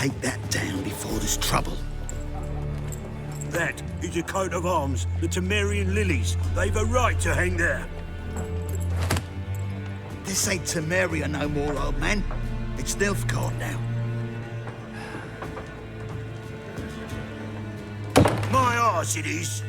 take that down before there's trouble. That is a coat of arms, the Temerian lilies. They've a right to hang there. This ain't Temeria no more, old man. It's Nilfgaard now. My arse it is.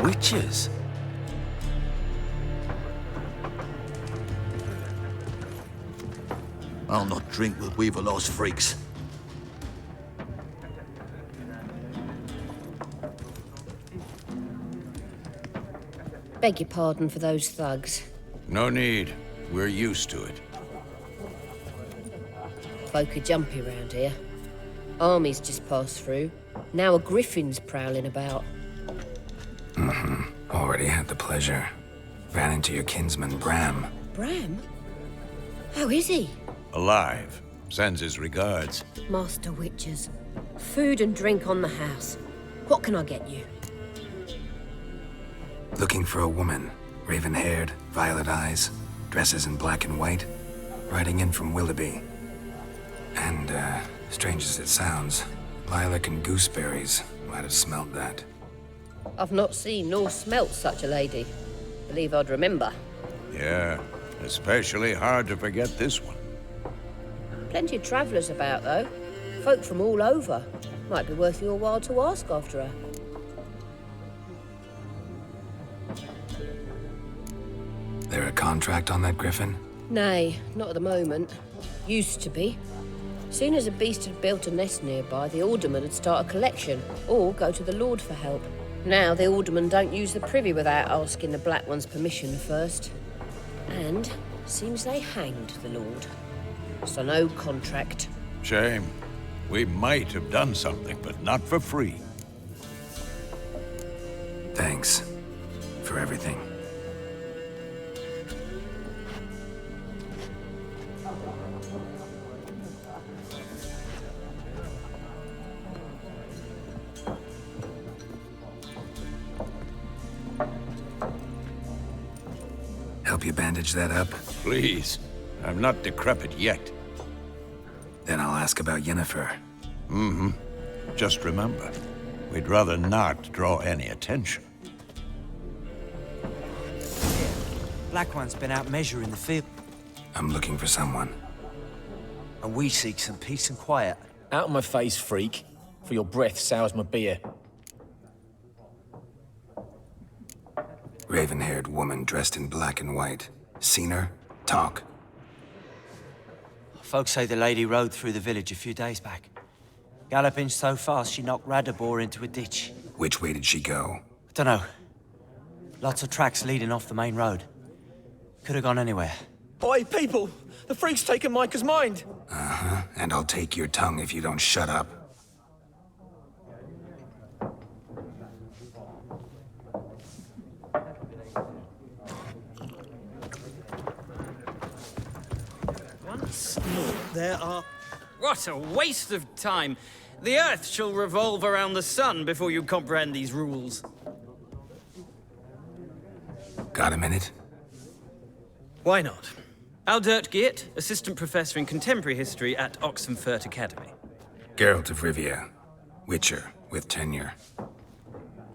Witches? I'll not drink with Weaverlaw's freaks. Beg your pardon for those thugs. No need. We're used to it. Folk are jumpy round here. Armies just passed through. Now a griffin's prowling about. Already had the pleasure. Ran into your kinsman, Bram. Bram? How is he? Alive. Sends his regards. Master Witches. Food and drink on the house. What can I get you? Looking for a woman. Raven-haired, violet eyes, dresses in black and white. Riding in from Willoughby. And, strange as it sounds, lilac and gooseberries might have smelled that. I've not seen nor smelt such a lady. Believe I'd remember. Yeah, especially hard to forget this one. Plenty of travellers about, though. Folk from all over. Might be worth your while to ask after her. There a contract on that griffin? Nay, not at the moment. Used to be. Soon as a beast had built a nest nearby, the alderman would start a collection, or go to the Lord for help. Now the aldermen don't use the privy without asking the Black One's permission first. And seems they hanged the Lord. So no contract. Shame. We might have done something, but not for free. Thanks. For everything. Help you bandage that up? Please. I'm not decrepit yet. Then I'll ask about Yennefer. Just remember, we'd rather not draw any attention. Black One's been out measuring the field. I'm looking for someone. And we seek some peace and quiet. Out of my face, freak. For your breath sours my beer. Raven-haired woman dressed in black and white. Seen her? Talk. Folks say the lady rode through the village a few days back. Galloping so fast she knocked Radabor into a ditch. Which way did she go? Dunno. Lots of tracks leading off the main road. Could have gone anywhere. Oi, people! The freak's taken Micah's mind! And I'll take your tongue if you don't shut up. Once more, there are... What a waste of time! The Earth shall revolve around the sun before you comprehend these rules. Got a minute? Why not? Aldert Geert, Assistant Professor in Contemporary History at Oxenfurt Academy. Geralt of Rivia. Witcher, with tenure.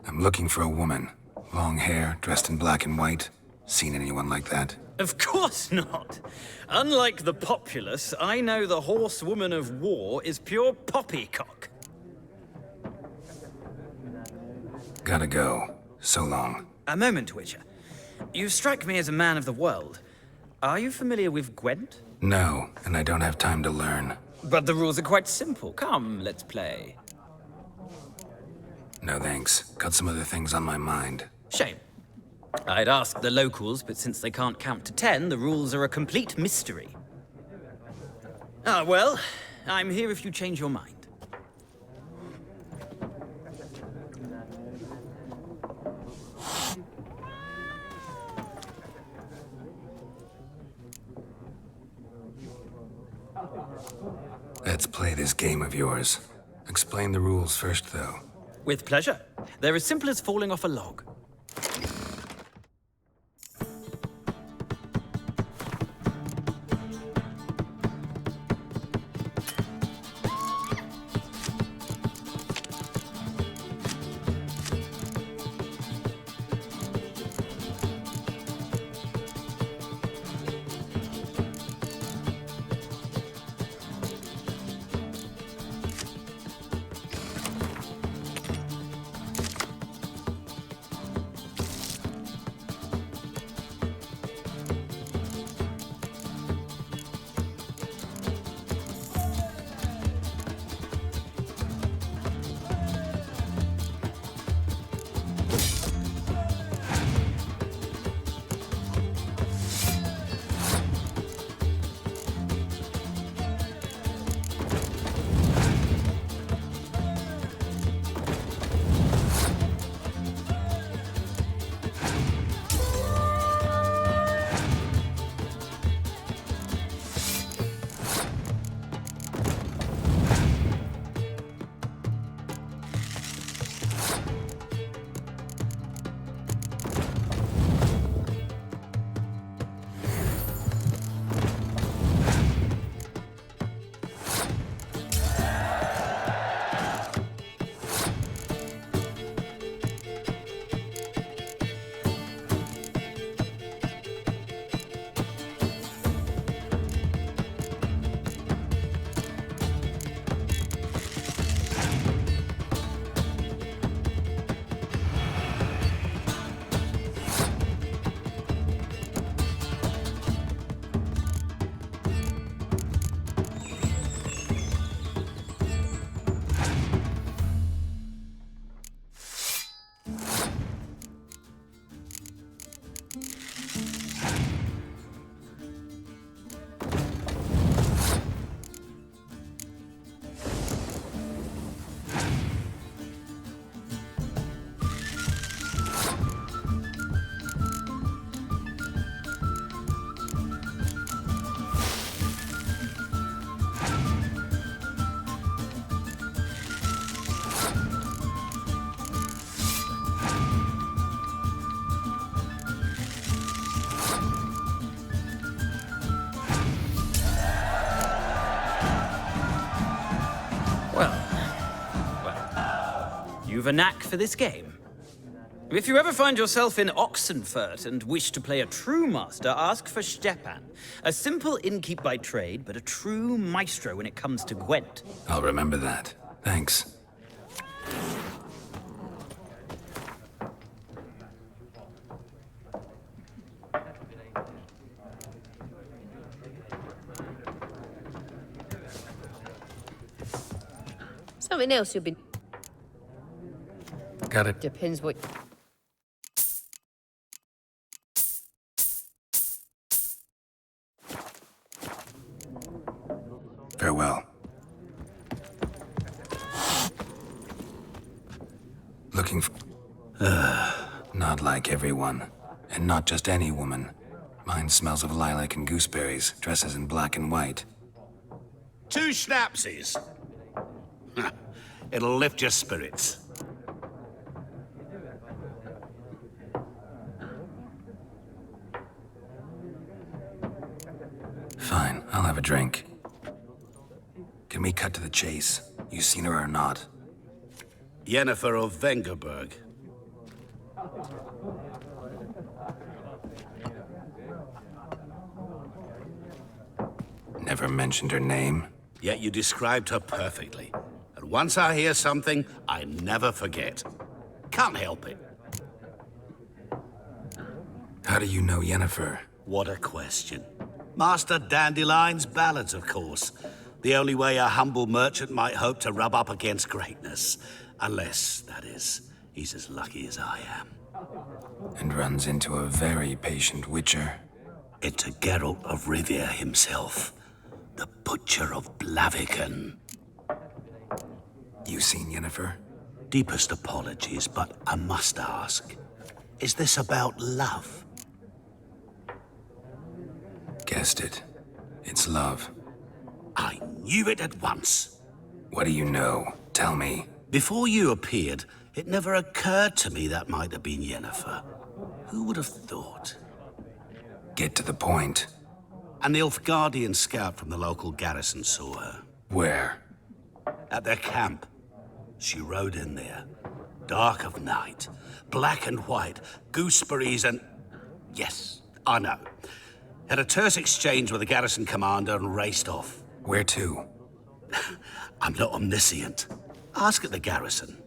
I'm looking for a woman. Long hair, dressed in black and white. Seen anyone like that? Of course not. Unlike the populace, I know the horsewoman of war is pure poppycock. Gotta go. So long. A moment, Witcher. You strike me as a man of the world. Are you familiar with Gwent? No, and I don't have time to learn. But the rules are quite simple. Come, let's play. No thanks. Got some other things on my mind. Shame. I'd ask the locals, but since they can't count to 10, the rules are a complete mystery. Ah, well, I'm here if you change your mind. Let's play this game of yours. Explain the rules first, though. With pleasure. They're as simple as falling off a log. You've a knack for this game. If you ever find yourself in Oxenfurt and wish to play a true master, ask for Stepan. A simple innkeep by trade, but a true maestro when it comes to Gwent. I'll remember that. Thanks. Something else you've been... Got it. Depends what... Farewell. Looking for... Not like everyone. And not just any woman. Mine smells of lilac and gooseberries, dresses in black and white. 2 schnapsies. It'll lift your spirits. Fine, I'll have a drink. Can we cut to the chase? You seen her or not? Yennefer of Vengerberg. Never mentioned her name. Yet you described her perfectly. And once I hear something, I never forget. Can't help it. How do you know Yennefer? What a question. Master Dandelion's ballads, of course. The only way a humble merchant might hope to rub up against greatness. Unless, that is, he's as lucky as I am. And runs into a very patient witcher. Into Geralt of Rivia himself. The Butcher of Blaviken. You seen Yennefer? Deepest apologies, but I must ask. Is this about love? Guessed it. It's love. Are Knew it at once. What do you know? Tell me. Before you appeared, it never occurred to me that might have been Yennefer. Who would have thought? Get to the point. An Nilfgaardian scout from the local garrison saw her. Where? At their camp. She rode in there. Dark of night. Black and white. Gooseberries and... Yes, I know. Had a terse exchange with the garrison commander and raced off. Where to? I'm not omniscient. Ask at the garrison.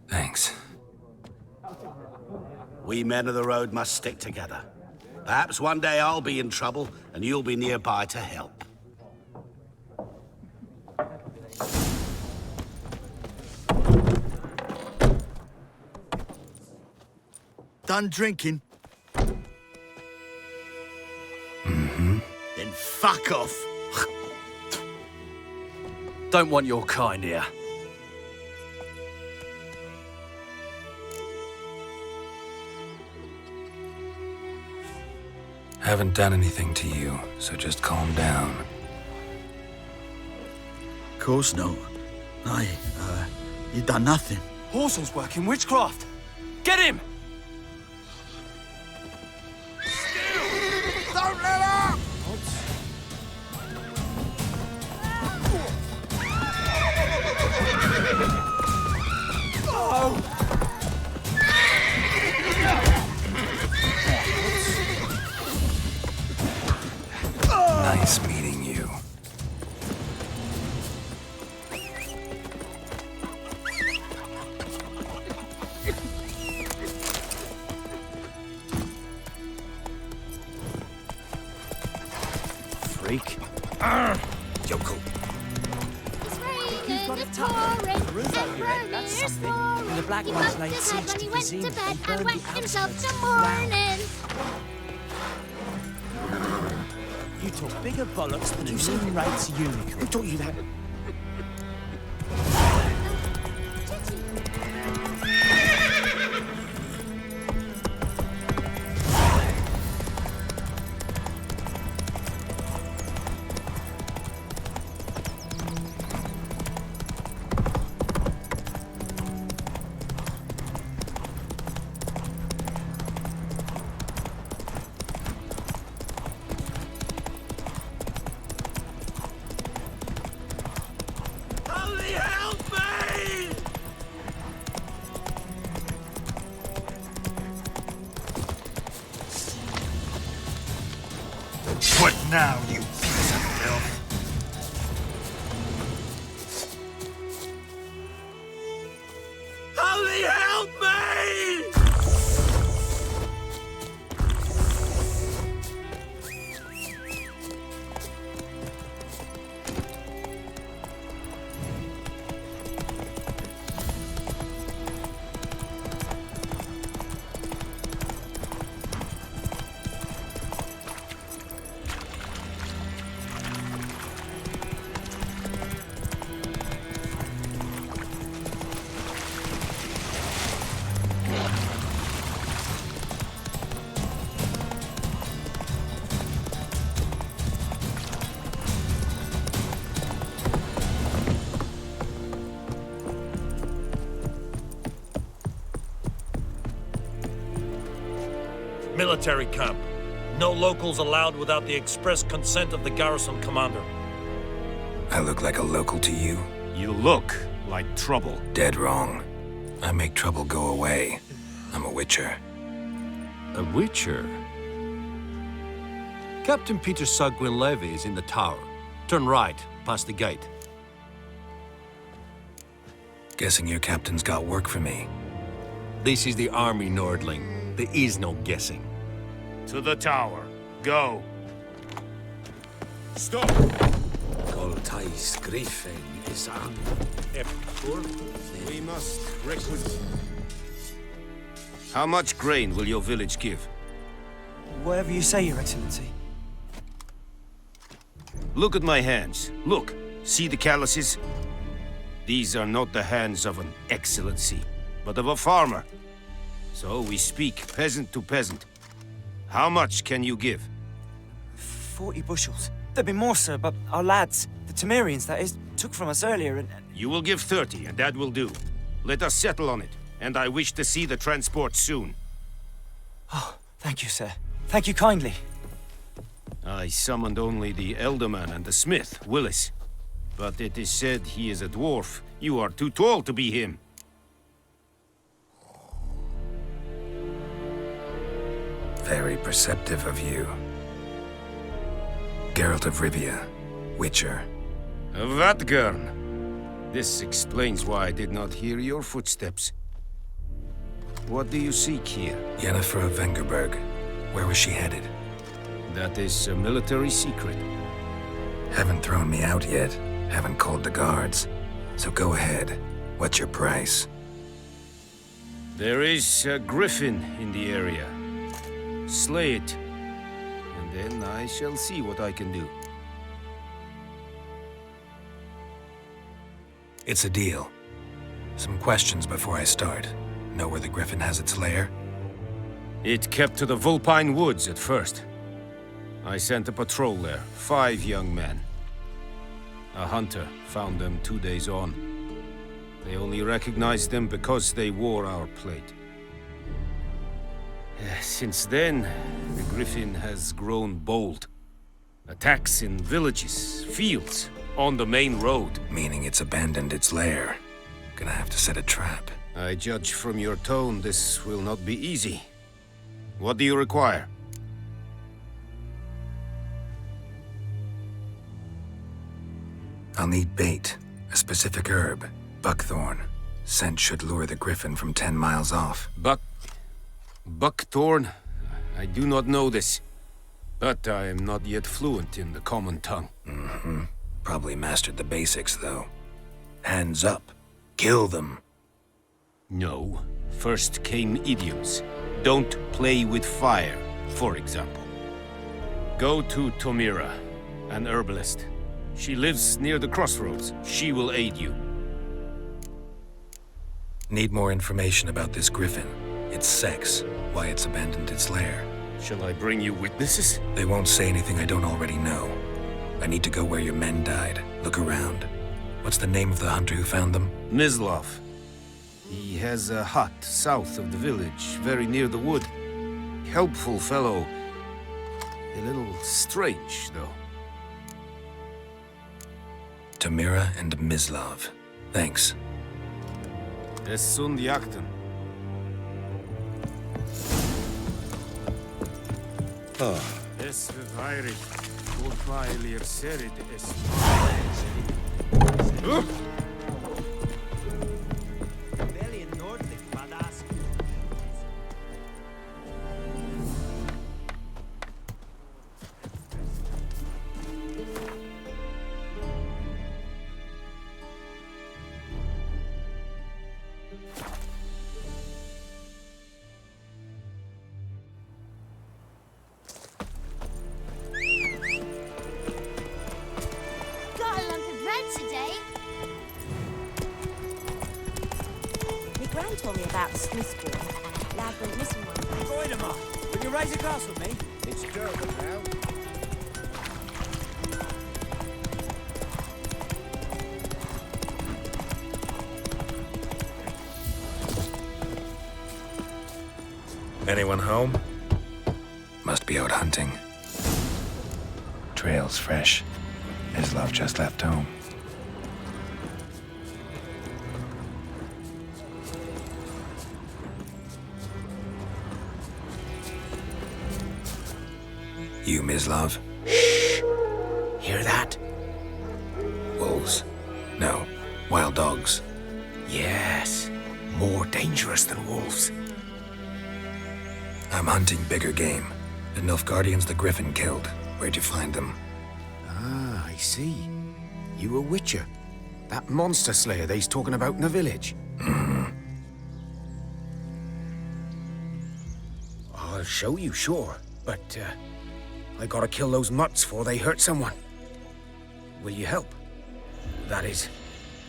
Thanks. We men of the road must stick together. Perhaps one day I'll be in trouble and you'll be nearby to help. Done drinking? Mm-hmm. Then fuck off. Don't want your kind here. Haven't done anything to you, so just calm down. Of course not. No, you done nothing. Horsel's working witchcraft. Get him! Don't let up! Nice meeting you. Freak. Yoko. That's something. And the Black Ones laid siege to Kazim and burned the outskirts. Wow. You talk bigger bollocks than a Zoom rates unicorn. Who taught you that? What now, you piece of filth? Holy help me! Military camp. No locals allowed without the express consent of the garrison commander. I look like a local to you? You look like trouble. Dead wrong. I make trouble go away. I'm a witcher. A witcher? Captain Peter Sagwin Levy is in the tower. Turn right, past the gate. Guessing your captain's got work for me. This is the army, Nordling. There is no guessing. To the tower. Go. Stop! Coltais griffin is on. We must requisite. How much grain will your village give? Whatever you say, Your Excellency. Look at my hands. Look. See the calluses? These are not the hands of an excellency, but of a farmer. So we speak peasant to peasant. How much can you give? 40 bushels. There'd be more, sir, but our lads, the Temerians, that is, took from us earlier and... You will give 30, and that will do. Let us settle on it, and I wish to see the transport soon. Oh, thank you, sir. Thank you kindly. I summoned only the Elderman and the smith, Willis. But it is said he is a dwarf. You are too tall to be him. Very perceptive of you. Geralt of Rivia, Witcher. Vatgern. This explains why I did not hear your footsteps. What do you seek here? Yennefer of Vengerberg. Where was she headed? That is a military secret. Haven't thrown me out yet. Haven't called the guards. So go ahead. What's your price? There is a griffin in the area. Slay it, and then I shall see what I can do. It's a deal. Some questions before I start. Know where the griffin has its lair? It kept to the Vulpine Woods at first. I sent a patrol there, 5 young men. A hunter found them 2 days on. They only recognized them because they wore our plate. Since then, the griffin has grown bold. Attacks in villages, fields, on the main road. Meaning it's abandoned its lair. Gonna have to set a trap. I judge from your tone this will not be easy. What do you require? I'll need bait, a specific herb, buckthorn. Scent should lure the griffin from 10 miles off. Buckthorn? I do not know this. But I am not yet fluent in the common tongue. Mm-hmm. Probably mastered the basics, though. Hands up. Kill them. No. First came idioms. Don't play with fire, for example. Go to Tomira, an herbalist. She lives near the crossroads. She will aid you. Need more information about this griffin. Its sex, why it's abandoned its lair. Shall I bring you witnesses? They won't say anything I don't already know. I need to go where your men died. Look around. What's the name of the hunter who found them? Mislav. He has a hut south of the village, very near the wood. Helpful fellow. A little strange, though. Tamira and Mislav. Thanks. Es sunt jakten. Es veirig. Urpailir serid es. Told me about the Smith's boy. Lad went missing one day. Voidemar, will you raise a glass with me? It's German now. Anyone home? Must be out hunting. Trail's fresh. Mislav just left home. You, Mislav? Shh! Hear that? Wolves? No. Wild dogs. Yes. More dangerous than wolves. I'm hunting bigger game. The Nilfgaardians the Griffin killed. Where'd you find them? Ah, I see. You a witcher. That monster slayer they's talking about in the village. Mm-hmm. I'll show you, sure. But, I gotta kill those mutts before they hurt someone. Will you help? That is,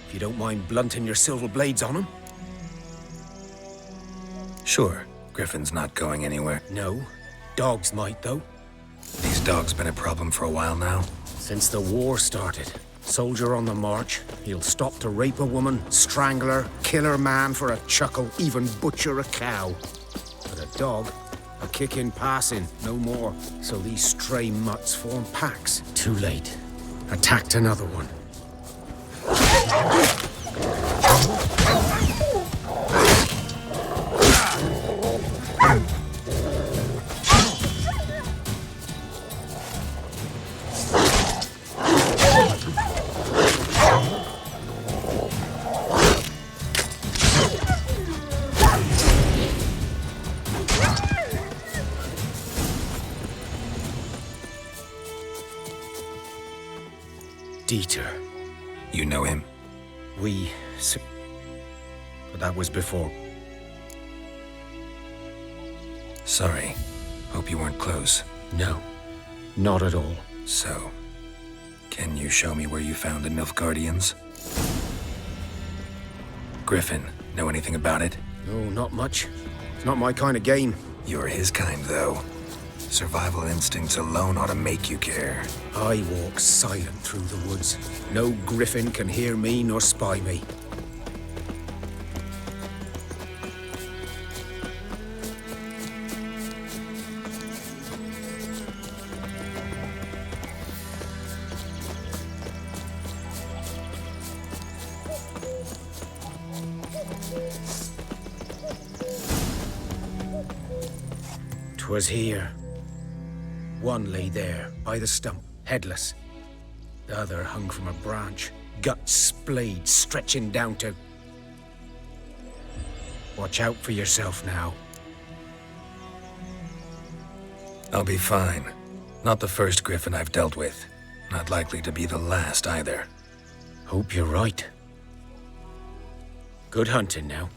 if you don't mind blunting your silver blades on them. Sure. Griffin's not going anywhere. No. Dogs might, though. These dogs been a problem for a while now. Since the war started. Soldier on the march, he'll stop to rape a woman, strangle her, kill her man for a chuckle, even butcher a cow. But a dog, a kick in passing, no more. So these stray mutts form packs. Too late. Attacked another one. Dieter. You know him? But that was before. Sorry. Hope you weren't close. No, not at all. So, can you show me where you found the Nilfgaardians? Griffin, know anything about it? No, not much. It's not my kind of game. You're his kind, though. Survival instincts alone ought to make you care. I walk silent through the woods. No griffin can hear me nor spy me. "'Twas here. One lay there, by the stump, headless. The other hung from a branch, guts splayed, stretching down to... Watch out for yourself now." I'll be fine. Not the first griffin I've dealt with. Not likely to be the last, either. Hope you're right. Good hunting now.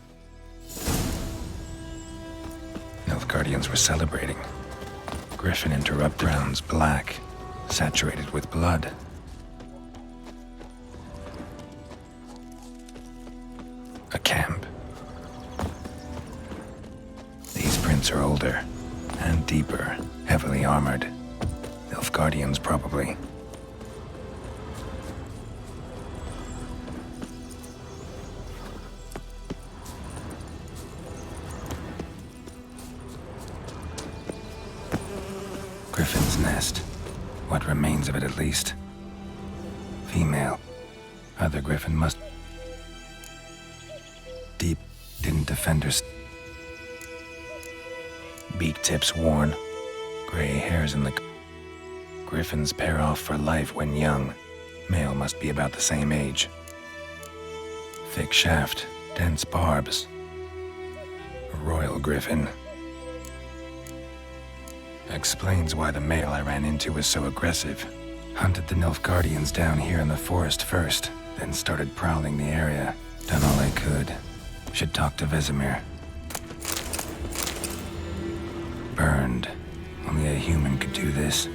Nilfgaardians were celebrating. Griffin interrupted. Grounds black, saturated with blood. A camp. These prints are older and deeper, heavily armored. Nilfgaardians, probably. Griffin's nest. What remains of it, at least. Female. Other griffin must... Deep didn't defend her. Beak tips worn. Gray hairs in the... Griffins pair off for life when young. Male must be about the same age. Thick shaft, dense barbs. A royal griffin. Explains why the male I ran into was so aggressive. Hunted the Nilfgaardians down here in the forest first, then started prowling the area. Done all I could. Should talk to Vesemir. Burned. Only a human could do this.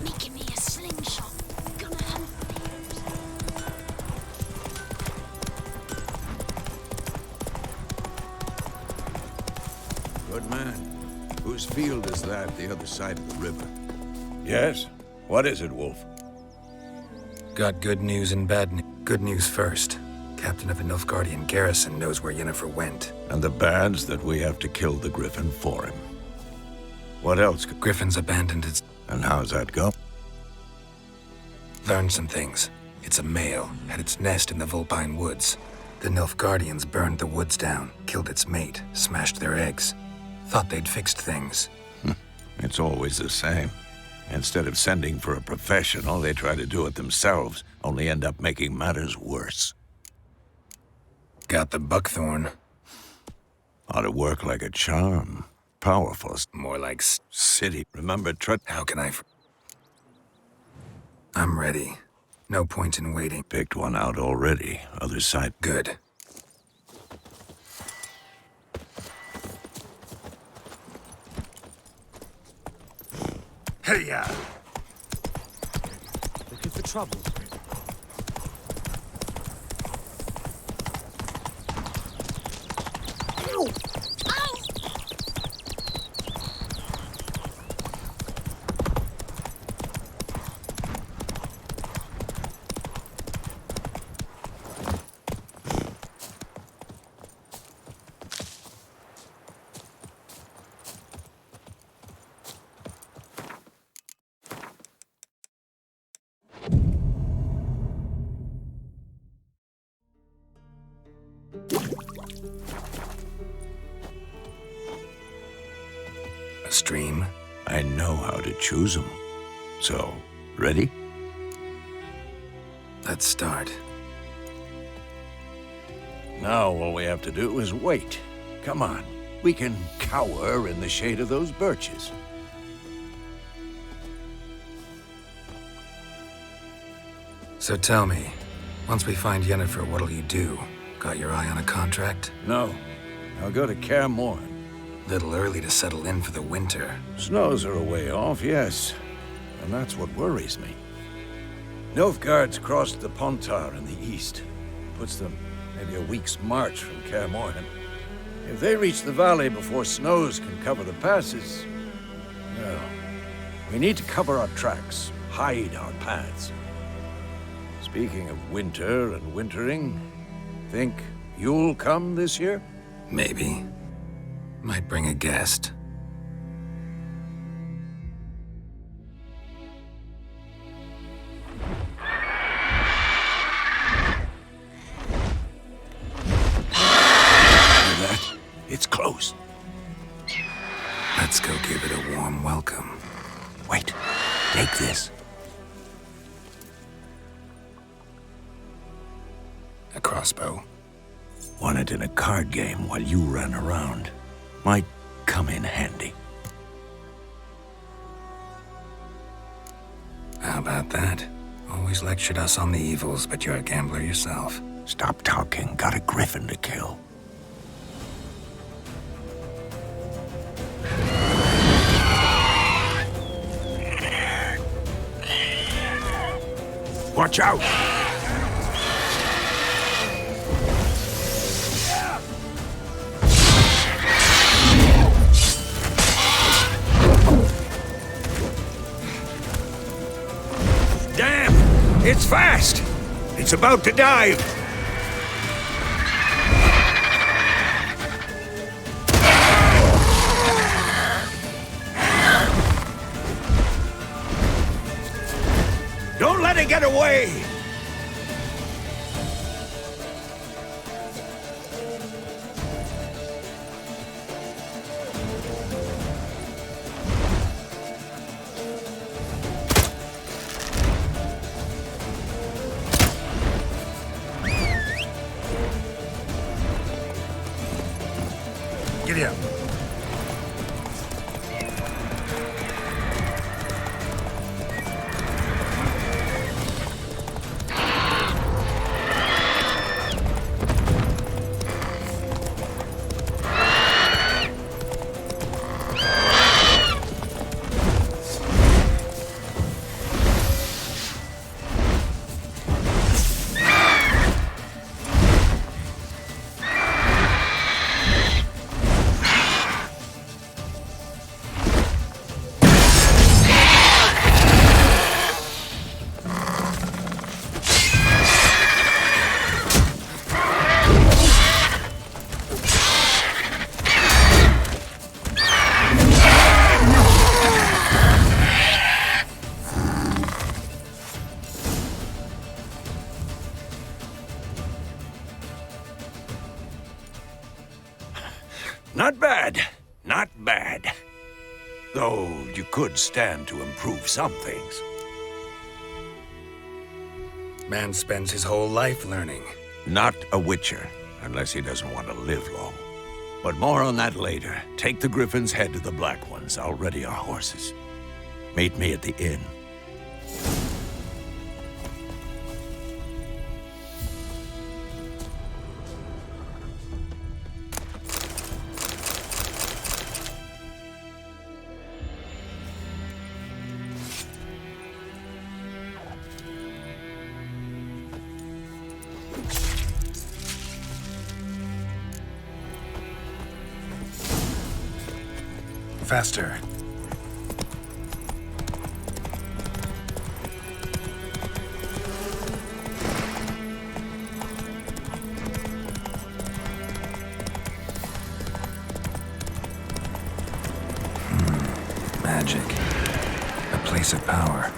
Making me a slingshot. Gonna hunt Good man. Whose field is that the other side of the river? Yes? What is it, Wolf? Got good news and bad news. Good news first. Captain of the Nilfgaardian garrison knows where Yennefer went. And the bad's that we have to kill the griffin for him. What else? Griffin's abandoned its... And how's that go? Learned some things. It's a male, had its nest in the Vulpine Woods. The Nilfgaardians burned the woods down, killed its mate, smashed their eggs. Thought they'd fixed things. It's always the same. Instead of sending for a professional, they try to do it themselves, only end up making matters worse. Got the buckthorn. Ought to work like a charm. Powerful. More like city. Remember, How can I... I'm ready. No point in waiting. Picked one out already. Other side. Good. Hey-ya! Looking for trouble. Ow! Ow! A stream? I know how to choose them. So, ready? Let's start. Now all we have to do is wait. Come on. We can cower in the shade of those birches. So tell me, once we find Yennefer, what'll you do? Got your eye on a contract? No. I'll go to Kaer Morhen. Little early to settle in for the winter. Snows are a way off, yes. And that's what worries me. Nilfgaard's crossed the Pontar in the east. Puts them maybe a week's march from Kaer Morhen. If they reach the valley before snows can cover the passes... well, we need to cover our tracks, hide our paths. Speaking of winter and wintering, think you'll come this year? Maybe. Might bring a guest. It's close. Let's go give it a warm welcome. Wait, take this. A crossbow. Won it in a card game while you ran around. Might come in handy. How about that? Always lectured us on the evils, but you're a gambler yourself. Stop talking. Got a griffin to kill. Watch out! Damn! It's fast! It's about to dive! Don't let it get away! Giddy up. Not bad. Not bad. Though you could stand to improve some things. Man spends his whole life learning. Not a witcher, unless he doesn't want to live long. But more on that later. Take the Griffin's head to the Black Ones. I'll ready our horses. Meet me at the inn. Faster. Magic. A place of power.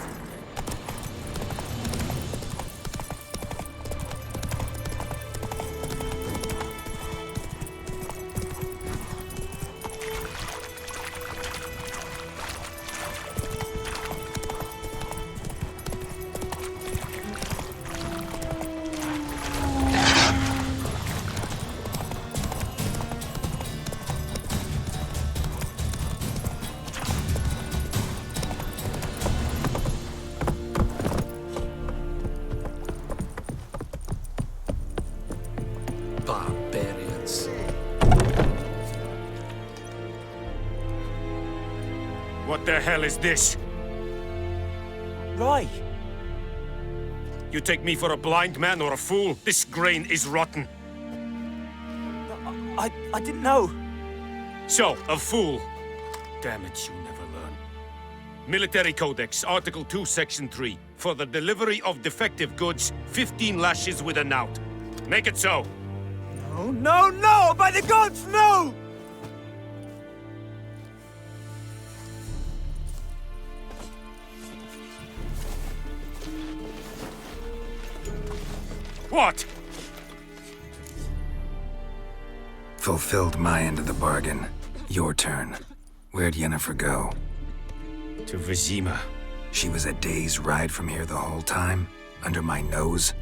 Barbarians. What the hell is this? Right. You take me for a blind man or a fool? This grain is rotten. I didn't know. So, a fool. Damn it, you never learn. Military Codex, Article 2, Section 3. For the delivery of defective goods, 15 lashes with a knout. Make it so. No, no, no! By the gods, no! What? Fulfilled my end of the bargain. Your turn. Where'd Yennefer go? To Vizima. She was a day's ride from here the whole time? Under my nose?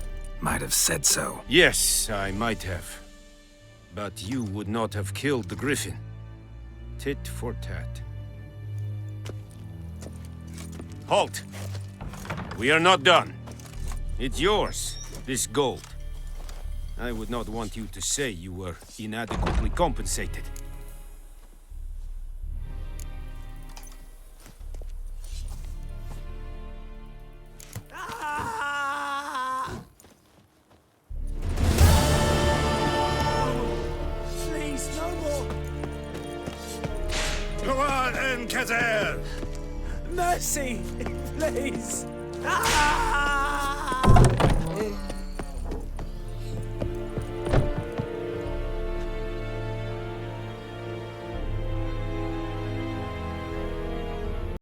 Might have said so. Yes, I might have. But you would not have killed the Griffin. Tit for tat. Halt! We are not done. It's yours, this gold. I would not want you to say you were inadequately compensated. Please, no more! Go on, Enkazer! Mercy! Please!